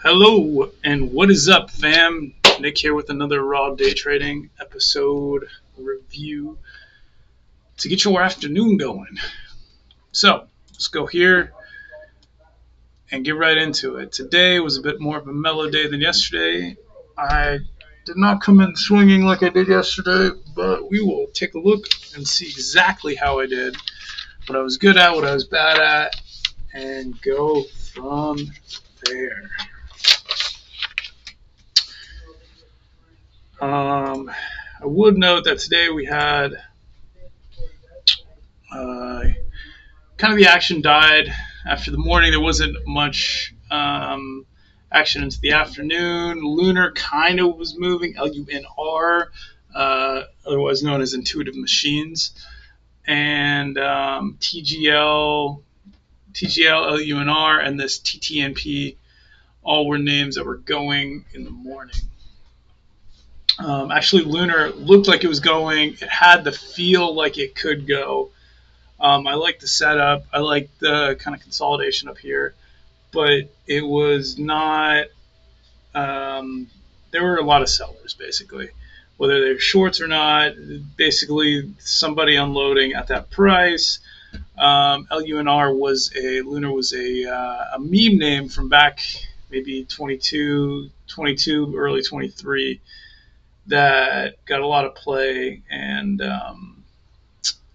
Hello, and what is up, fam? Nick here with another Raw Day Trading episode review to get your afternoon going. So, let's go here and get right into it. Today was a bit more of a mellow day than yesterday. I did not come in swinging like I did yesterday, but we will take a look and see exactly how I did, what I was good at, what I was bad at, and go from there. I would note that today we had kind of the action died after the morning. There wasn't much action into the afternoon. Lunar kind of was moving, LUNR, otherwise known as Intuitive Machines, and TGL, LUNR, and this TTNP all were names that were going in the morning. Actually, Lunar looked like it was going. It had the feel like it could go. I like the setup. I like the kind of consolidation up here, but it was not. There were a lot of sellers, basically, whether they're shorts or not. Basically, somebody unloading at that price. LUNR was Lunar was a meme name from back maybe 22, early 23 that got a lot of play, and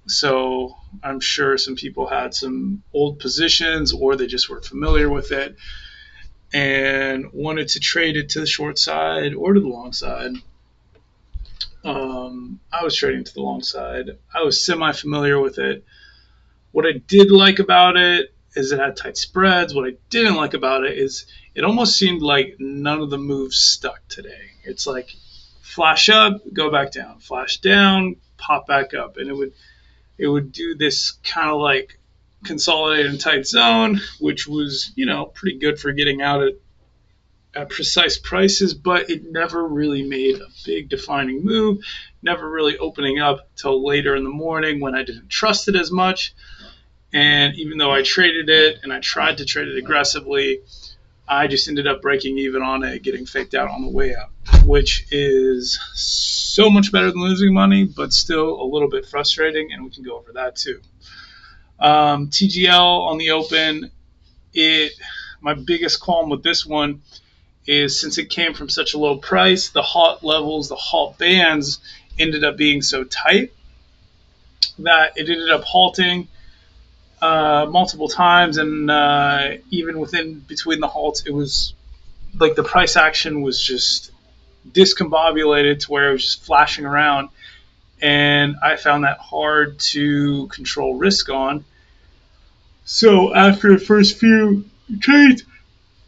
so I'm sure some people had some old positions or they just were familiar with it and wanted to trade it to the short side or to the long side. I was trading to the long side. I was semi-familiar with it. What I did like about it is it had tight spreads. What I didn't like about it is it almost seemed like none of the moves stuck today. It's like flash up, go back down, flash down, pop back up, and it would do this kind of like consolidated and tight zone, which was pretty good for getting out at precise prices, but it never really made a big defining move, never really opening up till later in the morning when I didn't trust it as much. And even though I traded it and I tried to trade it aggressively, I just ended up breaking even on it, getting faked out on the way up, which is so much better than losing money, but still a little bit frustrating, and we can go over that too. TGL on the open, my biggest qualm with this one is since it came from such a low price, the halt levels, the halt bands ended up being so tight that it ended up halting multiple times, and even between the halts, it was like the price action was just discombobulated to where it was just flashing around, and I found that hard to control risk on. So after the first few trades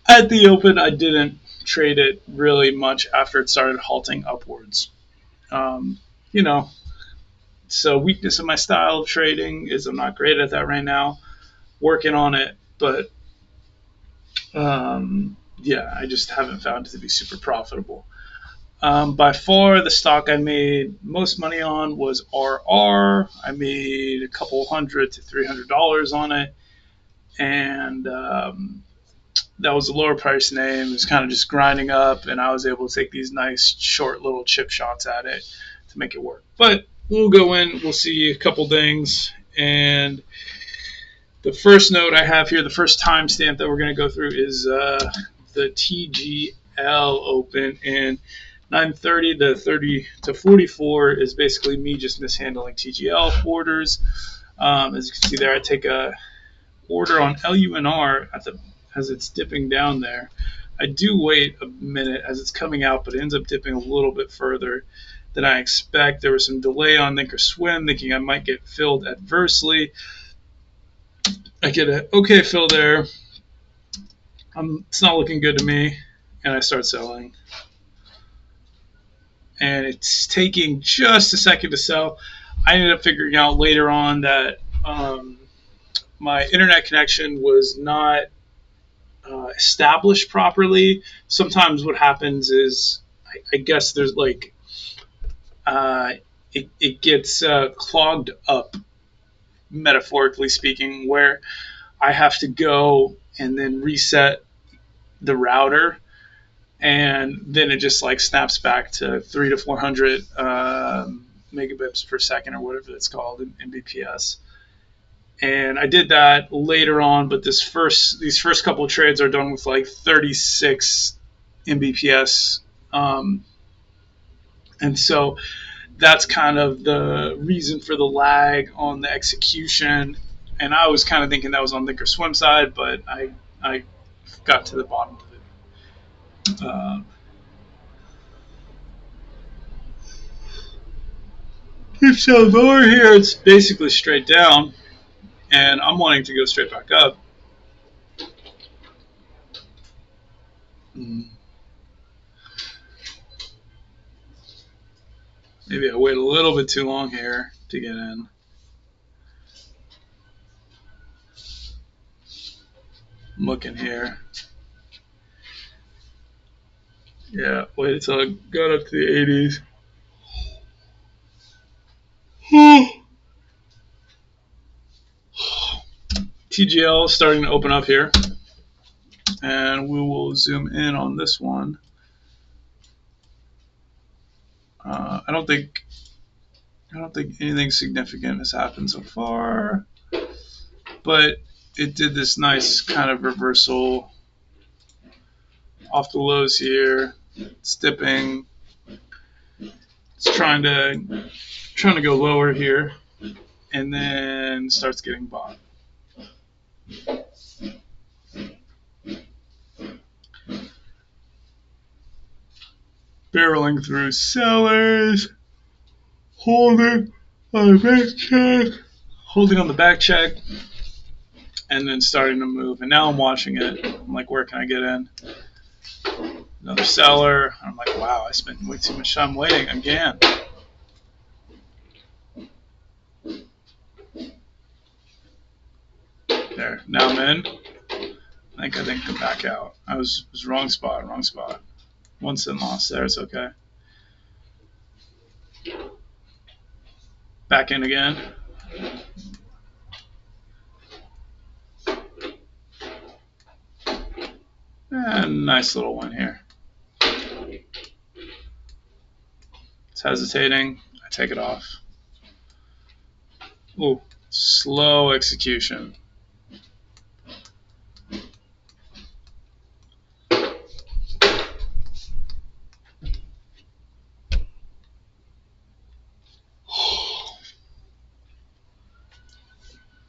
at the open, I didn't trade it really much after it started halting upwards. You know, so weakness in my style of trading is I'm not great at that right now. Working on it, but yeah, I just haven't found it to be super profitable. By far, the stock I made most money on was RR. I made a couple $100 to $300 on it, and that was a lower price name. It was kind of just grinding up, and I was able to take these nice short little chip shots at it to make it work. But we'll go in, we'll see a couple things, and the first note I have here, the first timestamp that we're going to go through is the TGL open, and 9:30 to 30 to 44 is basically me just mishandling TGL orders. As you can see there, I take a order on LUNR as it's dipping down there. I do wait a minute as it's coming out, but it ends up dipping a little bit further than I expect. There was some delay on Thinkorswim, thinking I might get filled adversely. I get an okay fill there. It's not looking good to me, and I start selling. And it's taking just a second to sell. I ended up figuring out later on that my internet connection was not established properly. Sometimes what happens is, I guess there's like, it gets clogged up, metaphorically speaking, where I have to go and then reset the router and then it just like snaps back to 300 to 400 megabits per second or whatever it's called in Mbps. And I did that later on, but these first couple of trades are done with like 36 Mbps, and so that's kind of the reason for the lag on the execution. And I was kind of thinking that was on Thinkorswim side, but I got to the bottom of it. So lower here, it's basically straight down, and I'm wanting to go straight back up. Maybe I wait a little bit too long here to get in. I'm looking here. Yeah, wait until I got up to the 80s. TGL is starting to open up here, and we will zoom in on this one. I don't think anything significant has happened so far, but it did this nice kind of reversal off the lows here. It's dipping. It's trying to go lower here, and then starts getting bought. Barreling through sellers, holding on the back check, and then starting to move. And now I'm watching it. I'm like, where can I get in? Another seller. I'm like, wow, I spent way too much time waiting again. There. Now I'm in. I think I'm back out. I was wrong spot. One cent loss there. It's okay. Back in again. And nice little one here. It's hesitating. I take it off. Ooh, slow execution.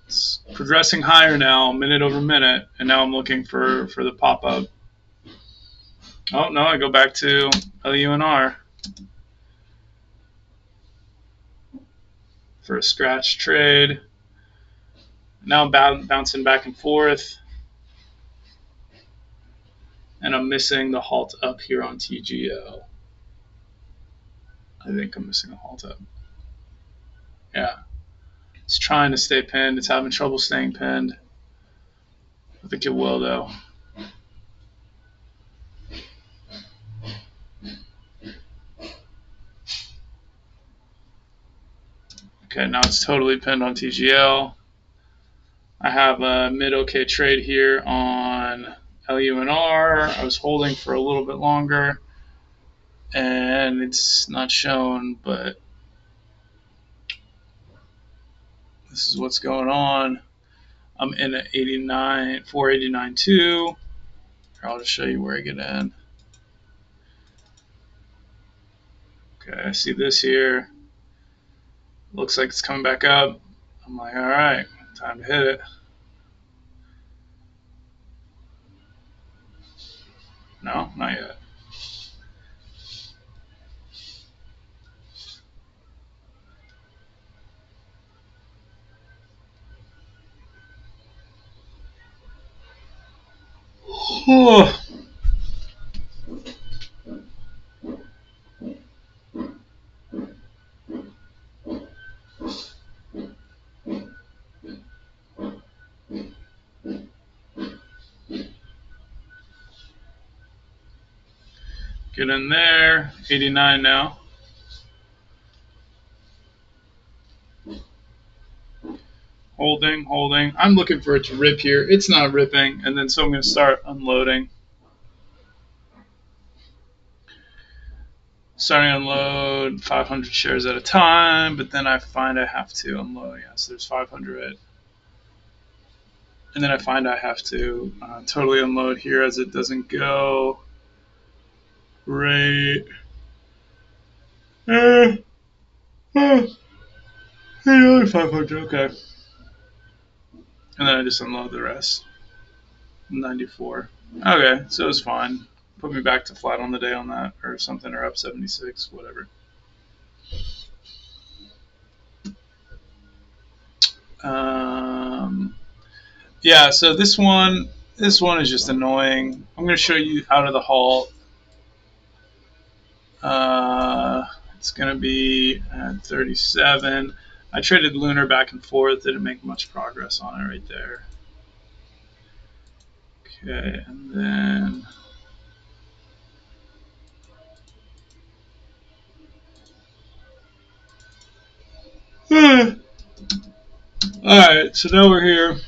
It's progressing higher now, minute over minute, and now I'm looking for the pop-up. Oh, no, I go back to LUNR for a scratch trade. Now I'm bouncing back and forth, and I'm missing the halt up here on TGL. I think I'm missing a halt up. Yeah. It's trying to stay pinned. It's having trouble staying pinned. I think it will, though. Okay, now it's totally pinned on TGL. I have a mid-okay trade here on LUNR. I was holding for a little bit longer, and it's not shown, but this is what's going on. I'm in at 489.2. I'll just show you where I get in. Okay, I see this here. Looks like it's coming back up. I'm like, all right, time to hit it. No, not yet. Get in there, 89 now. Holding. I'm looking for it to rip here. It's not ripping, and then so I'm going to start unloading. starting to unload 500 shares at a time, but then I find I have to unload. Yeah, so there's 500, and then I find I have to totally unload here as it doesn't go right. Uh, uh, Only 500. Okay, and then I just unload the rest. 94. Okay, so it's fine. Put me back to flat on the day on that, or something, or up 76, whatever. Um, yeah, so this one is just annoying. I'm going to show you out of the halt. It's going to be at 37. I traded Lunar back and forth. Didn't make much progress on it right there. Okay, and then all right, so now we're here.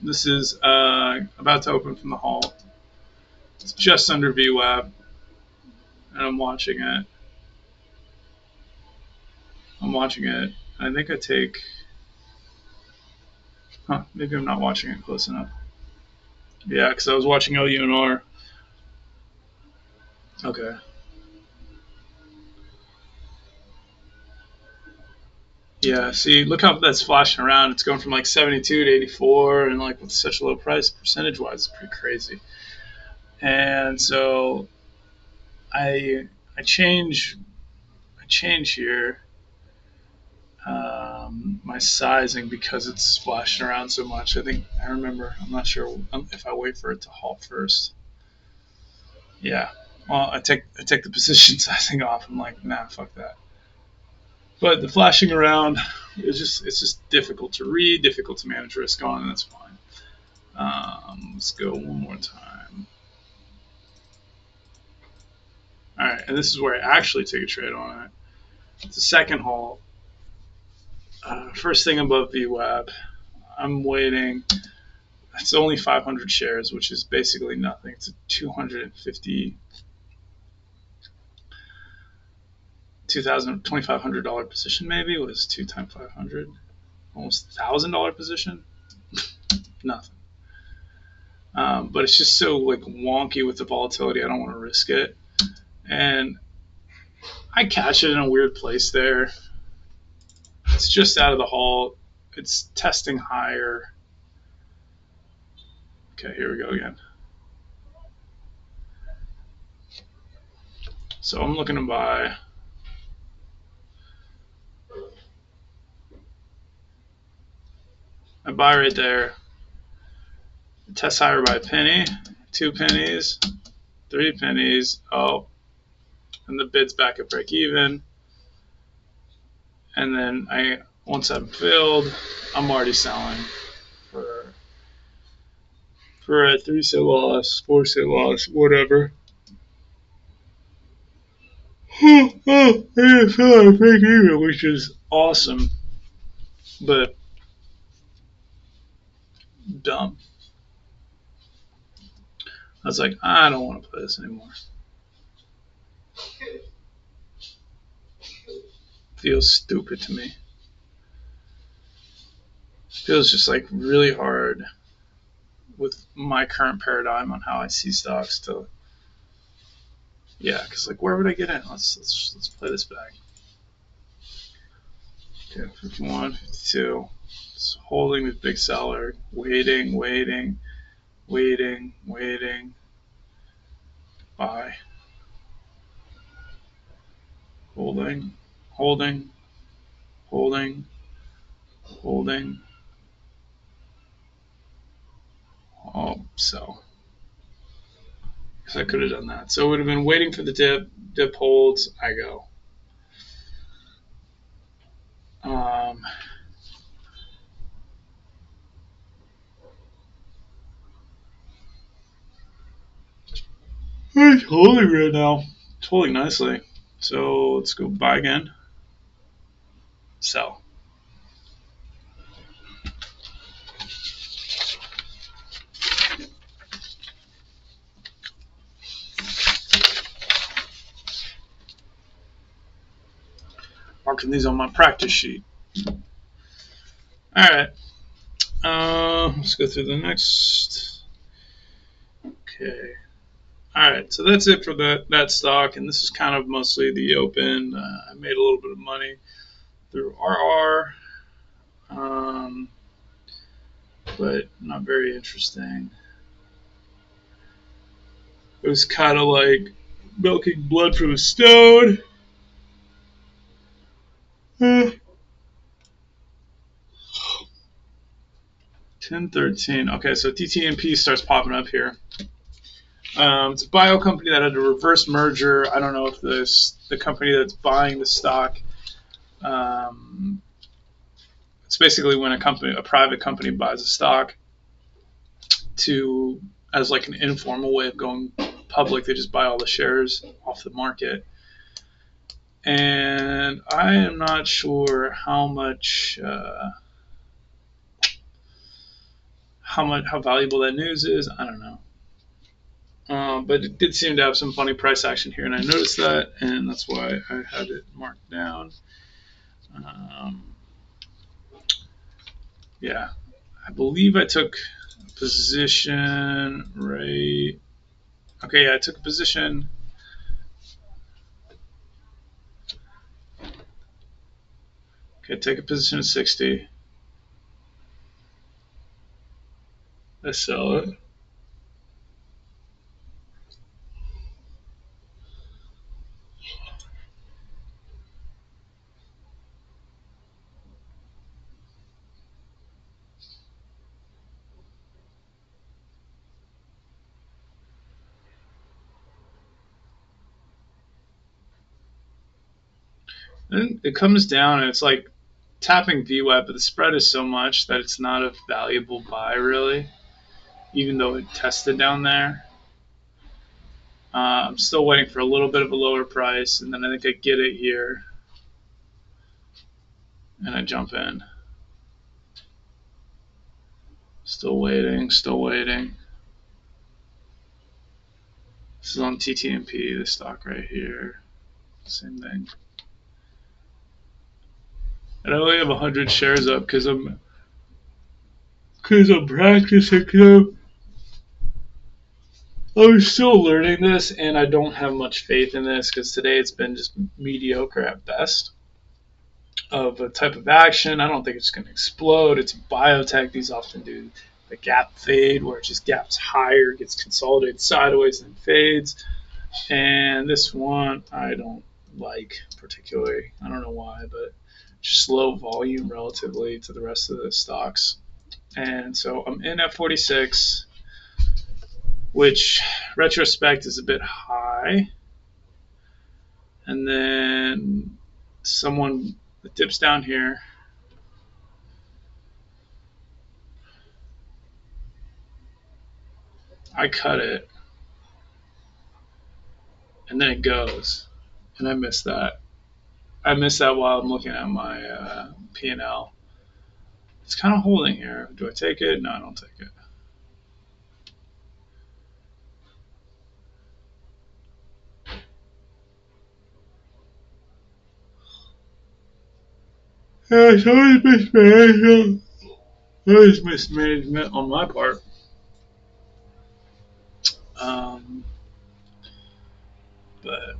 This is about to open from the halt. It's just under VWAP, and I'm watching it. I think I take. Maybe I'm not watching it close enough. Yeah, because I was watching LUNR. Okay. Yeah, see, look how that's flashing around. It's going from like 72 to 84, and like with such a low price, percentage wise, it's pretty crazy. And so I change here my sizing because it's flashing around so much. I think I remember. I'm not sure if I wait for it to halt first. Yeah. Well, I take the position sizing off. I'm like, nah, fuck that. But the flashing around is just difficult to read, difficult to manage risk on, and that's fine. Let's go one more time. All right, and this is where I actually take a trade on it. It's a second halt. First thing above VWAP. I'm waiting. It's only 500 shares, which is basically nothing. It's a 250, $2,500 position maybe. It was 2 times 500, almost $1,000 position. Nothing. But it's just so like wonky with the volatility. I don't want to risk it, and I catch it in a weird place there. It's just out of the halt. It's testing higher. Okay, here we go again. So I'm looking to buy. I buy right there. Test higher by a penny, 2 pennies, 3 pennies. Oh, and the bid's back at break even. And then once I'm filled, I'm already selling for a 3 cent loss, 4 cent loss, whatever. I feel like break even, which is awesome, but dumb. I was like, I don't want to play this anymore. Feels stupid to me. Feels just like really hard with my current paradigm on how I see stocks to. Yeah, because like where would I get in? Let's play this back. Okay, 51, 52. Just holding this big seller, waiting, buy, holding, holding, holding, holding. Oh, sell. Because I could have done that. So it would have been waiting for the dip. Dip holds. I go. Um, it's holding right now. It's holding nicely. So let's go buy again. Sell. marking these on my practice sheet. All right. Let's go through the next. Okay. All right. So that's it for that stock, and this is kind of mostly the open. I made a little bit of money through RR, but not very interesting. It was kind of like milking blood from a stone. 1013. Okay, so TTMP starts popping up here. It's a bio company that had a reverse merger. I don't know if the company that's buying the stock. It's basically when a private company buys a stock as like an informal way of going public. They just buy all the shares off the market. And I am not sure how valuable that news is. I don't know. But it did seem to have some funny price action here, and I noticed that, and that's why I had it marked down. Yeah, I believe I took a position right. Okay, yeah, I took a position. Okay, take a position at 60. I sell it. Then it comes down, and it's like tapping VWAP, but the spread is so much that it's not a valuable buy, really, even though it tested down there. I'm still waiting for a little bit of a lower price, and then I think I get it here, and I jump in. Still waiting, still waiting. This is on TTMP, the stock right here. Same thing. And I only have 100 shares up because I'm practicing. I'm still learning this, and I don't have much faith in this because today it's been just mediocre at best of a type of action. I don't think it's going to explode. It's biotech. These often do the gap fade where it just gaps higher, gets consolidated sideways, and fades. And this one I don't like particularly. I don't know why, but just low volume relatively to the rest of the stocks. And so I'm in at 46, which retrospect is a bit high. And then someone dips down here. I cut it. And then it goes. And I missed that. I missed that while I'm looking at my P&L. It's kind of holding here. Do I take it? No, I don't take it. Yeah, it's always mismanagement. Always mismanagement on my part. But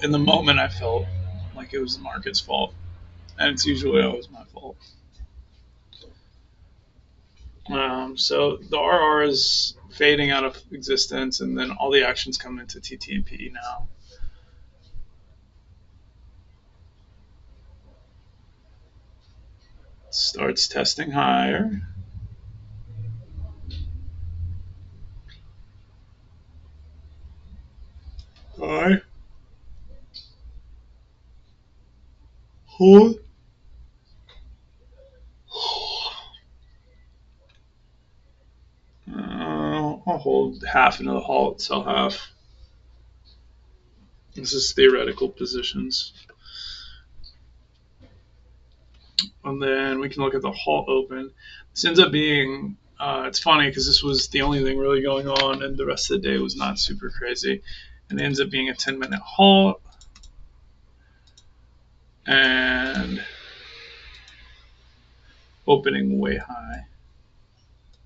in the moment, I felt like it was the market's fault, and it's usually always my fault. So the RR is fading out of existence, and then all the actions come into TTMP now. Starts testing higher. Buy. Hold. I'll hold half into the halt, sell half. This is theoretical positions. And then we can look at the halt open. This ends up being, it's funny because this was the only thing really going on, and the rest of the day was not super crazy. and it ends up being a 10-minute halt, and opening way high.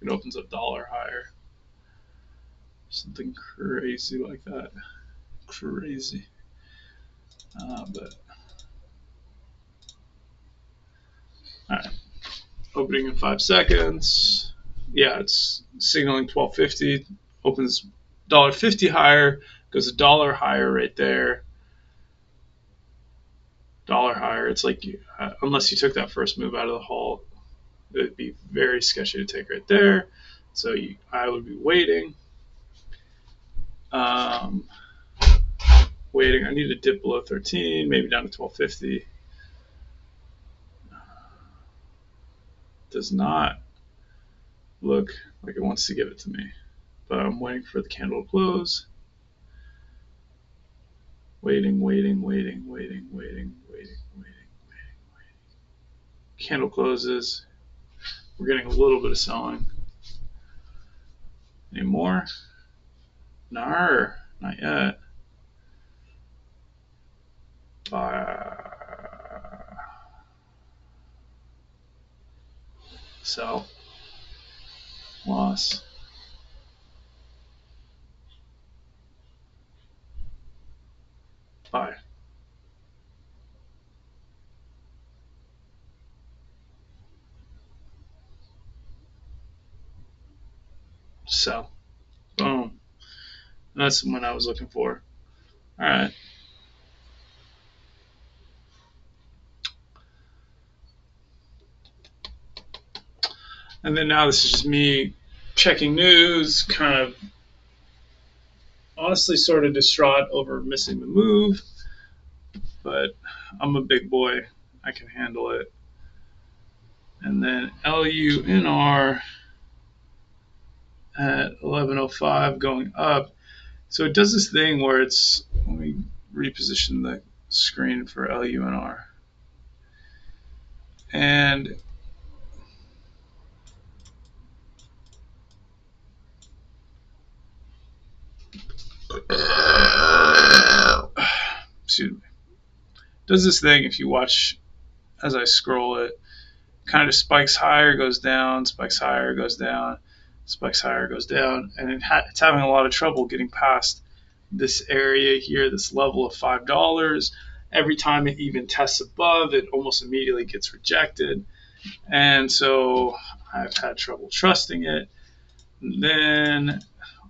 It opens a dollar higher. Something crazy like that. Crazy. But all right. Opening in 5 seconds. Yeah, it's signaling 12.50. Opens $1.50 higher. Goes a dollar higher right there. Dollar higher. It's like unless you took that first move out of the halt, it would be very sketchy to take right there. So I would be waiting. Waiting. I need to dip below 13, maybe down to 12.50. Does not look like it wants to give it to me, but I'm waiting for the candle to close. Waiting. Candle closes. We're getting a little bit of selling. Any more? No, not yet. Sell. Loss. Buy. Sell. Boom. That's the one I was looking for. All right. And then now this is just me checking news, kind of honestly sort of distraught over missing the move, but I'm a big boy. I can handle it. And then LUNR at 11:05 going up. So it does this thing where it's, let me reposition the screen for LUNR. And excuse me. Does this thing if you watch as I scroll it, kind of spikes higher, goes down, spikes higher, goes down, spikes higher, goes down, and it's having a lot of trouble getting past this area here, this level of $5. Every time it even tests above, it almost immediately gets rejected. And so I've had trouble trusting it. And then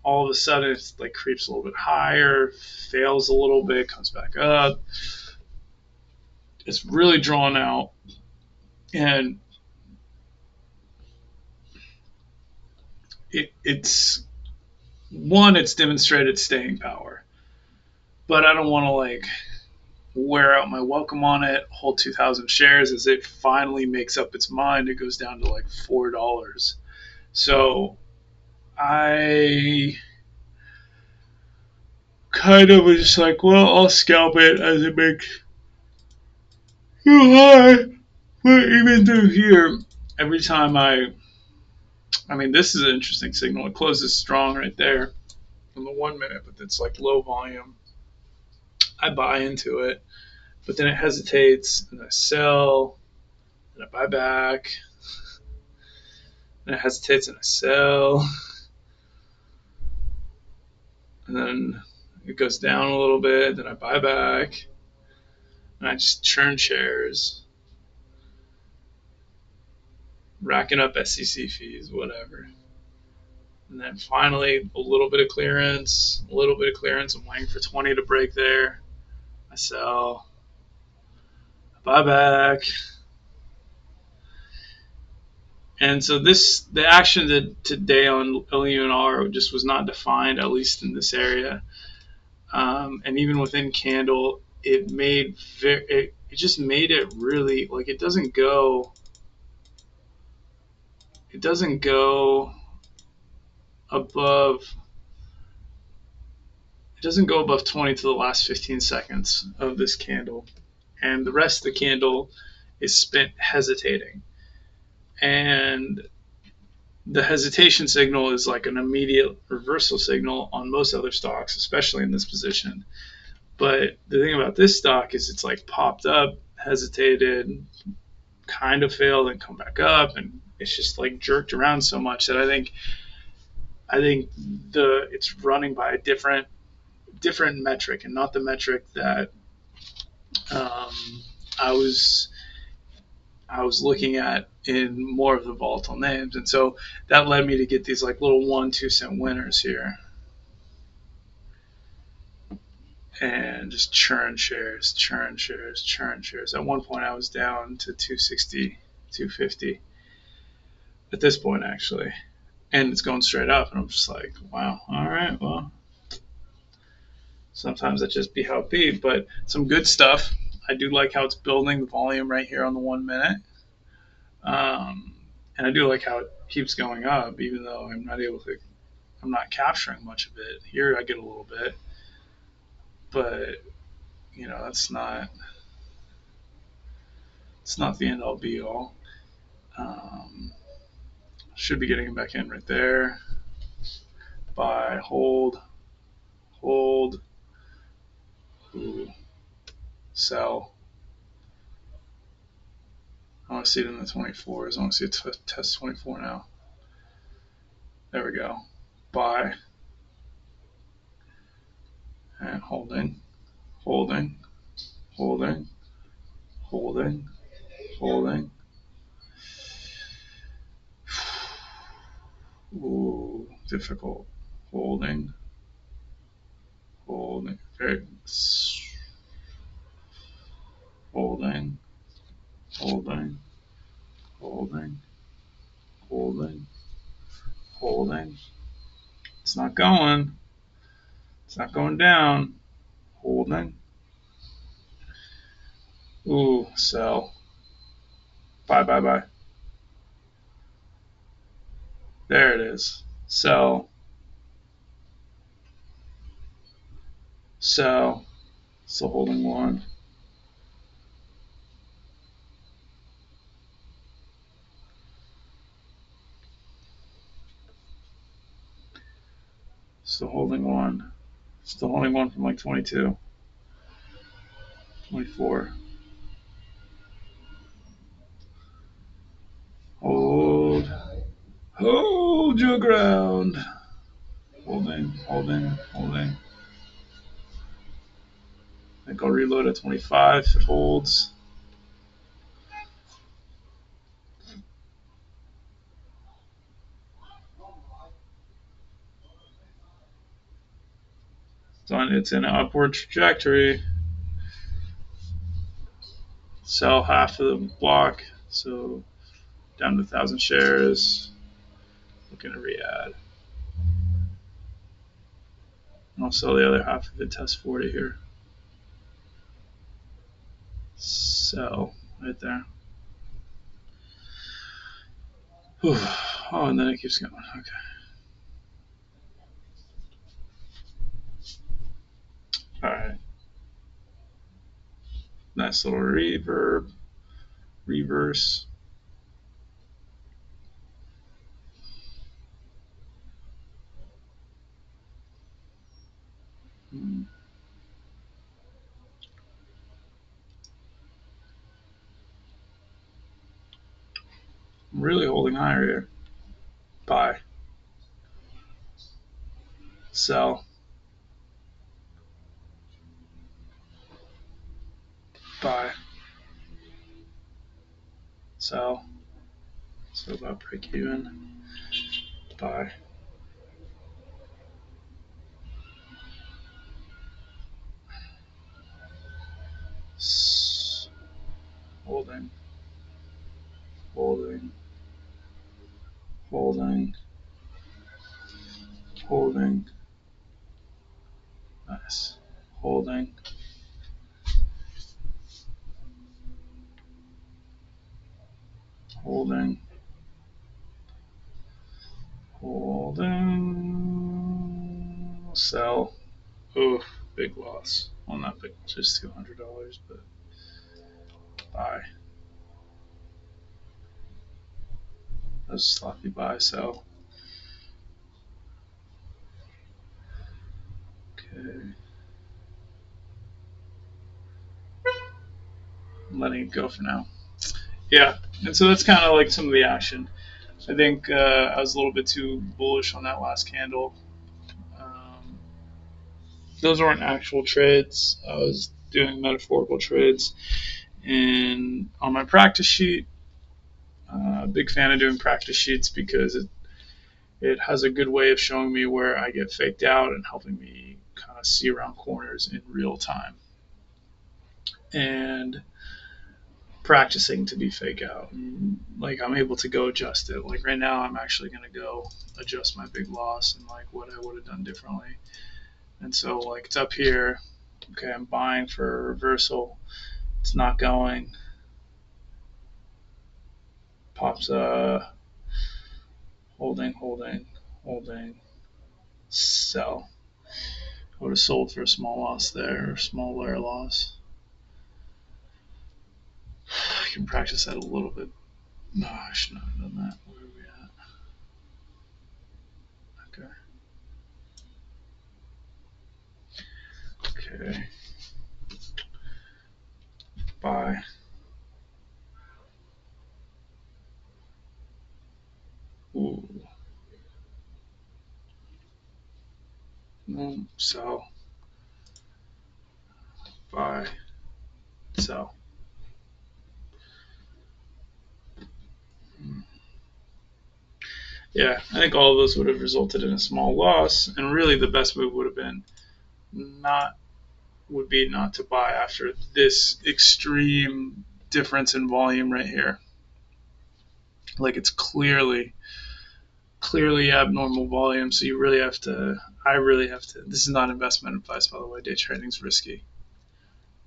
all of a sudden it's like creeps a little bit higher, fails a little bit, comes back up. It's really drawn out. And it's demonstrated staying power. But I don't want to like wear out my welcome on it, hold 2,000 shares as it finally makes up its mind. It goes down to like $4. So I kind of was just like, well, I'll scalp it as it makes too high. But even through here, every time I mean, this is an interesting signal. It closes strong right there on the 1 minute, but it's like low volume. I buy into it, but then it hesitates, and I sell, and I buy back, and it hesitates, and I sell, and then it goes down a little bit, then I buy back, and I just churn shares, racking up SEC fees, whatever. And then finally, a little bit of clearance. I'm waiting for 20 to break there. I sell, I buy back. And so the action that today on LUNR just was not defined, at least in this area. And even within candle, it just made it really like it doesn't go above 20 to the last 15 seconds of this candle, and the rest of the candle is spent hesitating. And the hesitation signal is like an immediate reversal signal on most other stocks, especially in this position. But the thing about this stock is it's like popped up, hesitated, kind of failed, and come back up, and it's just like jerked around so much that I think it's running by a different metric, and not the metric that um, I was I was looking at in more of the volatile names, and so that led me to get these like little 1-2 cent winners here, and just churn shares, churn shares, churn shares. At one point, I was down to 260, 250. At this point, actually, and it's going straight up, and I'm just like, wow, all right, well, sometimes that just be how it be. But some good stuff. I do like how it's building the volume right here on the 1 minute. Um, and I do like how it keeps going up, even though I'm not capturing much of it. Here I get a little bit, but that's it's not the end all be all. Um, should be getting back in right there. Buy, hold, hold, ooh, sell. I want to see it in the 24s. I want to see it test 24 now. There we go. Buy and holding, holding, holding, holding, holding. Ooh, difficult. Holding, holding, very holding, holding, holding, holding, holding. It's not going. It's not going down. Holding. Ooh, sell. Buy, buy, buy. There it is. Sell. Sell. Still holding one. Still holding one. Still holding one from like 22. 24. Hold. Hold your ground. Holding, holding, holding. I think I'll reload at 25 if it holds. It's in an upward trajectory. Sell half of the block, so down to 1,000 shares. Looking to re-add. And I'll sell the other half of it, test 40 here. Sell right there. Whew. Oh, and then it keeps going. Okay. All right. Nice little reverb. Reverse. I'm really holding higher here. Buy. Sell. Buy. Sell. So about break even. Buy. Holding. Holding. Holding. Holding. Nice. Holding. Holding. Holding. Sell. Oof, big loss. Well, not big, just $200, but buy. That was a sloppy buy, so. Okay. I'm letting it go for now. Yeah, and so that's kind of like some of the action. I think I was a little bit too bullish on that last candle. Um, those weren't actual trades. I was doing metaphorical trades. And on my practice sheet, big fan of doing practice sheets because it has a good way of showing me where I get faked out and helping me kind of see around corners in real time. And practicing to be fake out. And, like, I'm able to go adjust it. Like right now, I'm actually going to go adjust my big loss and like what I would have done differently. And so like it's up here. Okay, I'm buying for a reversal. It's not going. Pops holding, holding, holding, sell. I would have sold for a small loss there, or small layer loss. I can practice that a little bit. No, I should not have done that. Where are we at? Okay. Okay. Buy. Ooh. No, sell. Buy. Sell. Yeah, I think all of those would have resulted in a small loss, and really the best move would have been not would be not to buy after this extreme difference in volume right here. Like it's clearly abnormal volume, so you really have to. I really have to. This is not investment advice, by the way. Day trading is risky.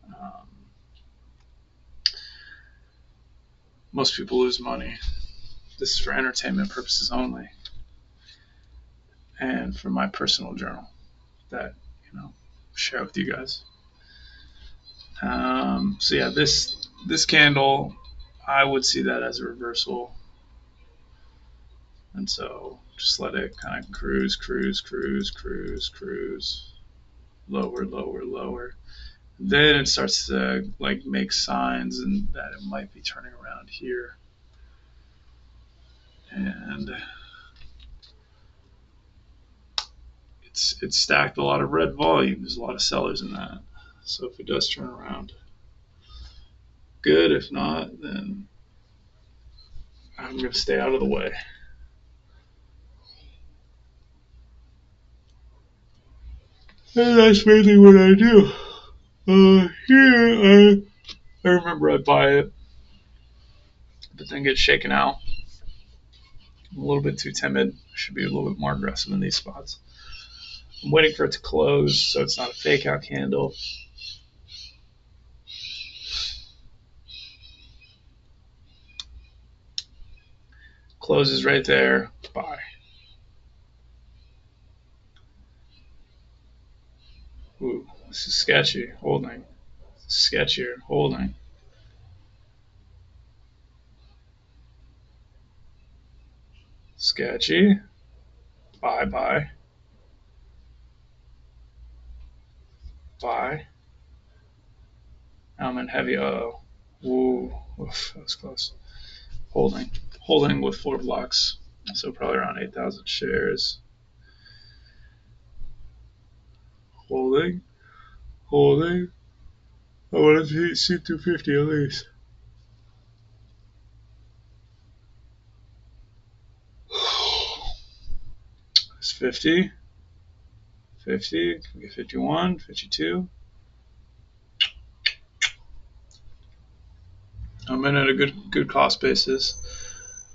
Um, most people lose money. This is for entertainment purposes only, and for my personal journal that share with you guys. So yeah, this candle, I would see that as a reversal, and so just let it kind of cruise, cruise, cruise, cruise, cruise, lower, lower, lower. Then it starts to like make signs and that it might be turning around here, and it's stacked a lot of red volume. There's a lot of sellers in that, so if it does turn around, good. If not, then I'm going to stay out of the way. And that's mainly what I do. Here, I remember I buy it, but then get shaken out. I'm a little bit too timid. I should be a little bit more aggressive in these spots. I'm waiting for it to close so it's not a fake out candle. Closes right there. Buy. Ooh, this is sketchy. Holding. Sketchier. Holding. Sketchy. Buy, buy. Buy. I'm in heavy. Uh-oh. Ooh. Oof, that was close. Holding. Holding with 4 blocks. So probably around 8,000 shares. Holding. Holding. I want to see 250 at least. It's 50. 50. Can we get 51? 52. I'm in at a good cost basis,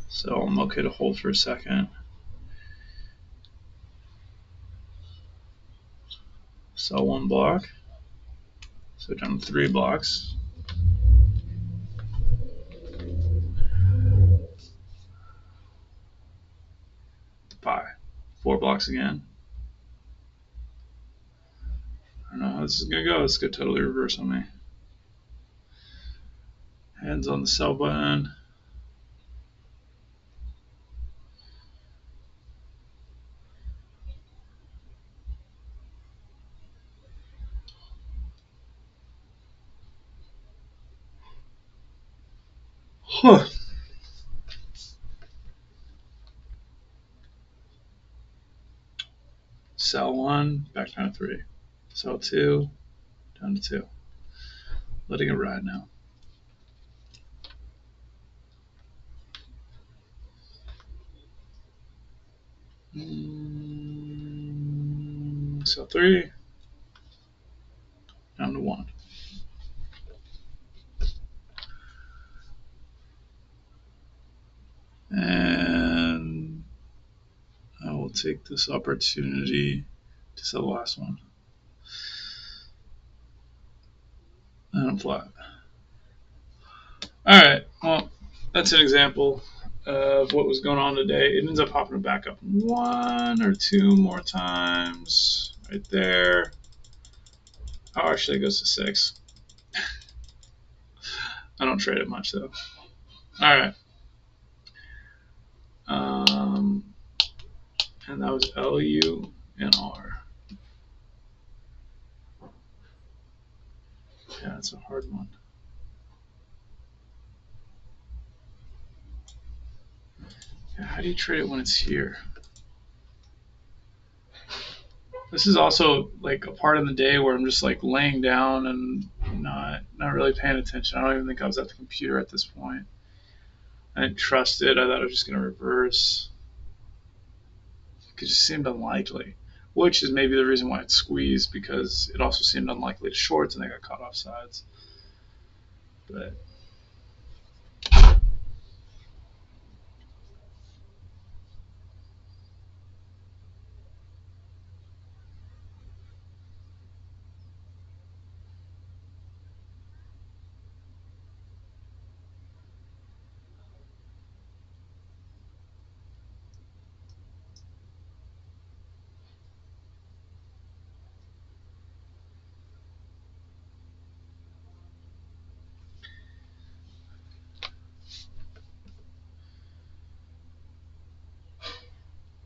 so I'm okay to hold for a second. Sell 1 block. So down 3 blocks. Buy. 4 blocks again. I don't know how this is gonna go. This could totally reverse on me. Hands on the sell button. Huh. Sell 1, back down to 3. Sell 2, down to 2. Letting it ride now. Sell 3, down to 1. And I will take this opportunity to sell the last one. And I'm flat. All right. Well, that's an example of what was going on today. It ends up popping back up 1 or 2 more times right there. Oh, actually, it goes to 6. I don't trade it much though. All right. And that was LU and R. Yeah, it's a hard one. Yeah, how do you trade it when it's here? This is also like a part of the day where I'm just like laying down and not really paying attention. I don't even think I was at the computer at this point. I didn't trust it. I thought it was just going to reverse. It just seemed unlikely, which is maybe the reason why it squeezed, because it also seemed unlikely to shorts and they got caught off sides. But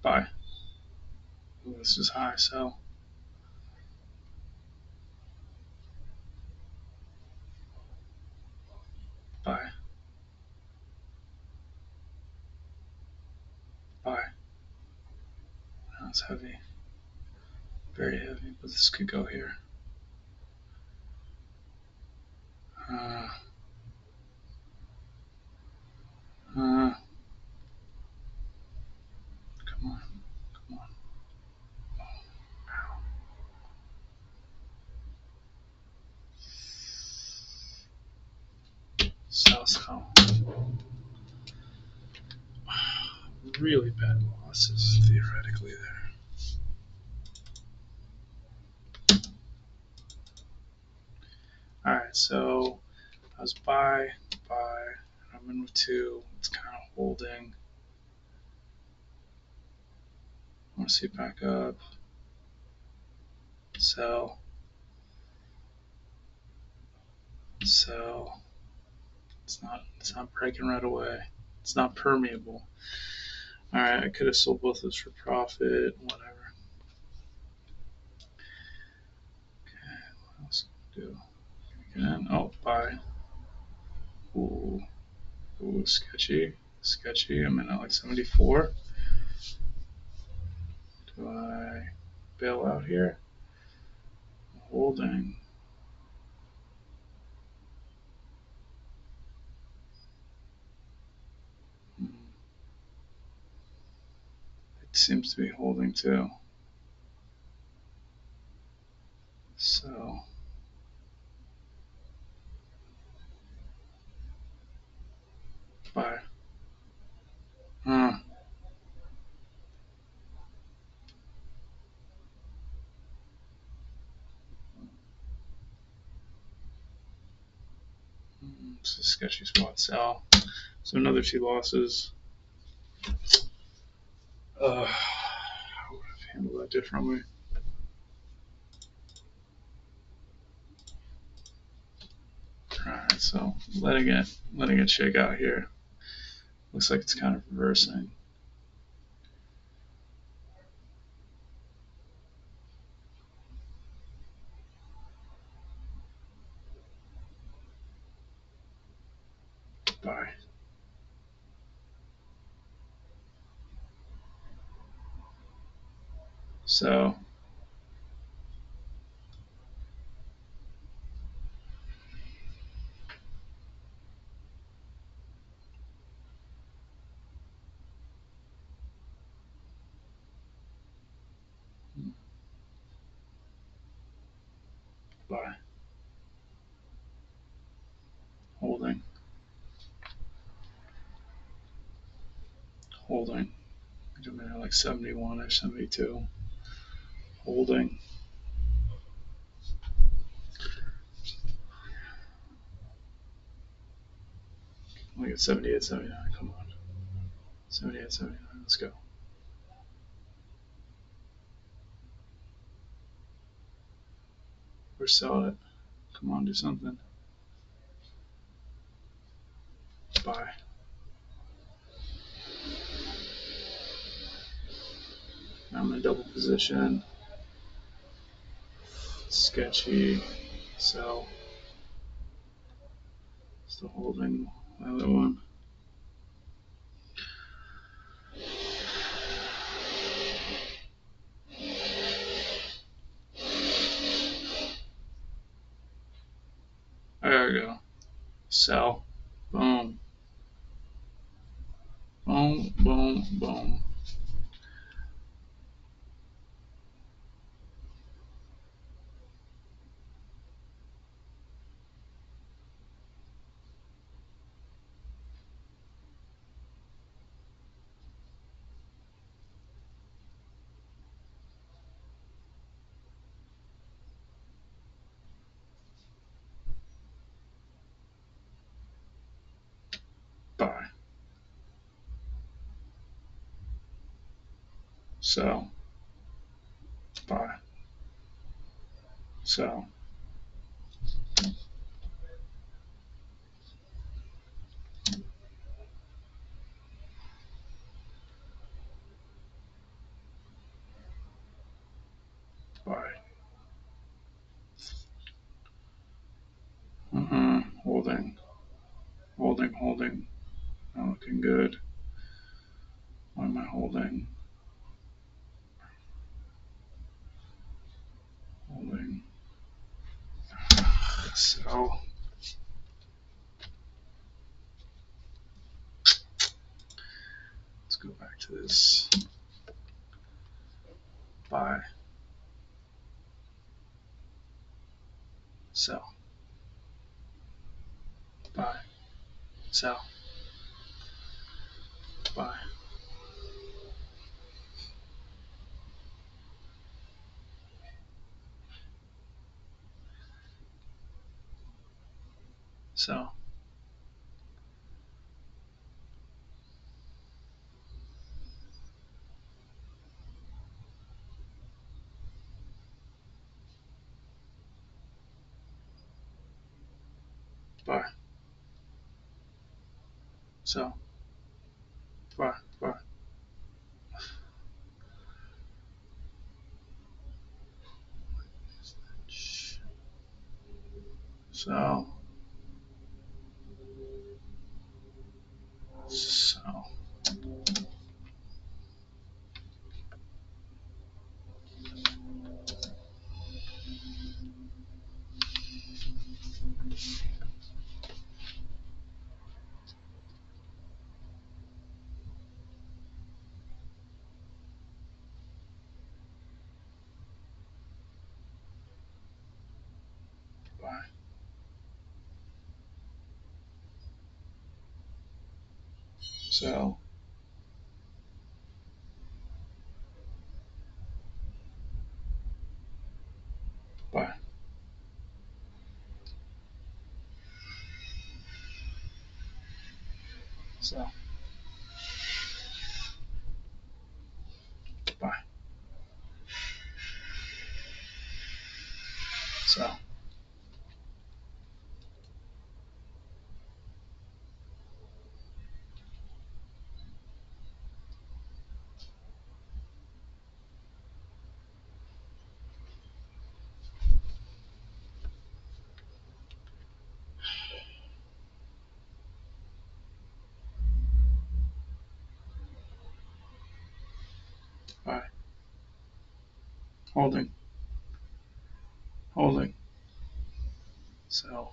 buy. Ooh, this is high, so buy, buy. That's heavy, very heavy, but this could go here. Uh, uh, come on, come on. Sell, sell. Really bad losses theoretically there. All right, so I was buy. I'm in with 2. It's kind of holding. I want to see it back up. Sell. Sell. It's not breaking right away. It's not permeable. All right, I could have sold both of those for profit. Whatever. Okay, what else can I do? Again. Oh, buy. Ooh, ooh, sketchy, sketchy. I'm in at like 74. Do I bail out here? Holding. Hmm. It seems to be holding too. So buy. Huh. It's a sketchy spot. Sell. So another 2 losses. I would have handled that differently. All right, so letting it shake out here. Looks like it's kind of reversing. Buy. So buy, holding, holding. I'm at like 71 or 72. Holding. We get 78, 79. Come on. 78, 79. Let's go. Or sell it. Come on, do something. Buy. Now I'm in a double position. Sketchy. Sell. Still holding the other one. There we go. Sell. Boom. Boom, boom, boom. Buy. Sell. Buy. Sell. Buy. Holding. Holding, holding. Not looking good. Why am I holding? Holding. So let's go back to this. Buy. Sell. Buy. Sell. Buy. Sell. Buy. Sell. Buy. Buy. Sell. Sell. Buy. Sell. Buy. Sell. Buy. Sell. Buy. holding, holding. So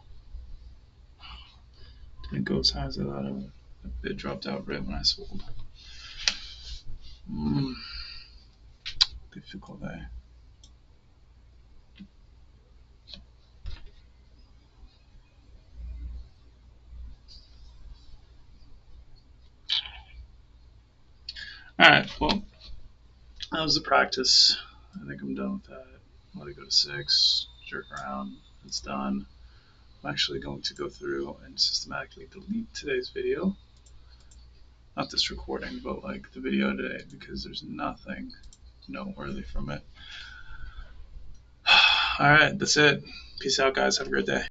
didn't go as high as I thought it would. The bid dropped out right when I sold. Difficult day. All right, well, that was the practice. I think I'm done with that. Let it go to 6, jerk around, it's done. I'm actually going to go through and systematically delete today's video. Not this recording, but like the video today, because there's nothing noteworthy from it. All right, that's it. Peace out, guys. Have a great day.